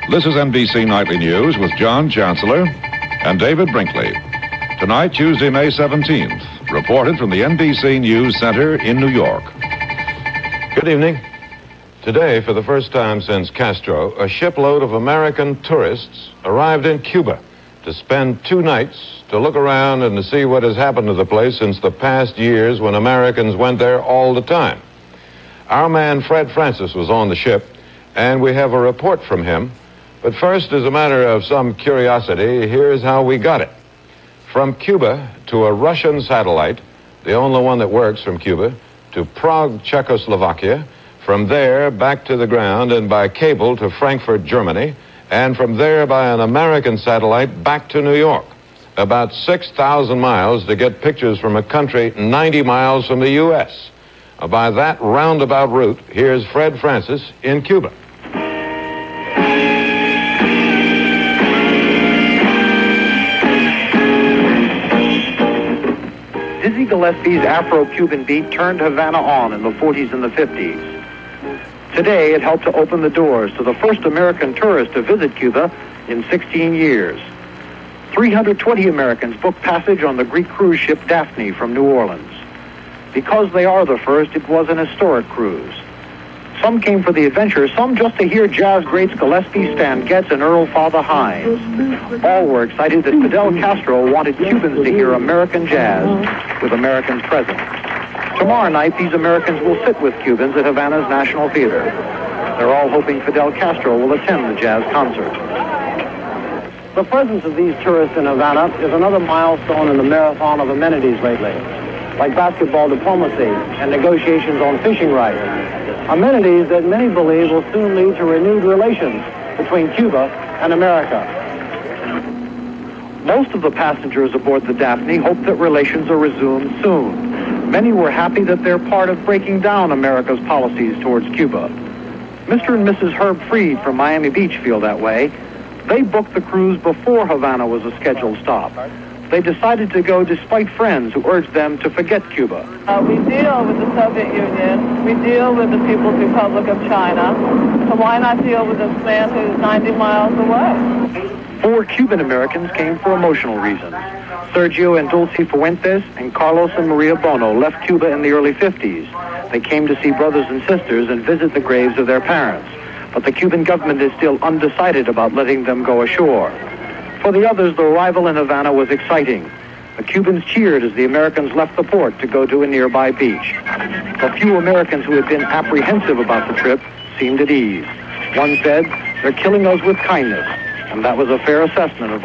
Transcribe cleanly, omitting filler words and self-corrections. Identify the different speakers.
Speaker 1: This is NBC Nightly News with John Chancellor and David Brinkley. Tonight, Tuesday, May 17th, reported from the NBC News Center in New York.
Speaker 2: Good evening. Today, for the first time since Castro, a shipload of American tourists arrived in Cuba to spend 2 nights to look around and to see what has happened to the place since the past years when Americans went there all the time. Our man Fred Francis was on the ship, and we have a report from him. But first, as a matter of some curiosity, here's how we got it. From Cuba to a Russian satellite, the only one that works from Cuba, to Prague, Czechoslovakia, from there back to the ground and by cable to Frankfurt, Germany, and from there by an American satellite back to New York. About 6,000 miles to get pictures from a country 90 miles from the U.S. By that roundabout route, here's Fred Francis in Cuba.
Speaker 3: Dizzy Gillespie's Afro-Cuban beat turned Havana on in the 40s and the 50s. Today, it helped to open the doors to the first American tourist to visit Cuba in 16 years. 320 Americans booked passage on the Greek cruise ship Daphne from New Orleans. Because they are the first, it was an historic cruise. Some came for the adventure, some just to hear jazz greats Gillespie, Stan Getz, and Earl Father Hines. All were excited that Fidel Castro wanted Cubans to hear American jazz with Americans present. Tomorrow night, these Americans will sit with Cubans at Havana's National Theater. They're all hoping Fidel Castro will attend the jazz concert.
Speaker 4: The presence of these tourists in Havana is another milestone in the marathon of amenities lately, like basketball diplomacy and negotiations on fishing rights. Amenities that many believe will soon lead to renewed relations between Cuba and America.
Speaker 3: Most of the passengers aboard the Daphne hope that relations are resumed soon. Many were happy that they're part of breaking down America's policies towards Cuba. Mr. and Mrs. Herb Freed from Miami Beach feel that way. They booked the cruise before Havana was a scheduled stop. They decided to go despite friends who urged them to forget Cuba.
Speaker 5: We deal with the Soviet Union. We deal with the People's Republic of China. So why not deal with this man who's 90 miles away?
Speaker 3: 4 Cuban Americans came for emotional reasons. Sergio and Dulce Fuentes and Carlos and Maria Bono left Cuba in the early 50s. They came to see brothers and sisters and visit the graves of their parents. But the Cuban government is still undecided about letting them go ashore. For the others, the arrival in Havana was exciting. The Cubans cheered as the Americans left the port to go to a nearby beach. The few Americans who had been apprehensive about the trip seemed at ease. One said, "They're killing us with kindness," and that was a fair assessment of the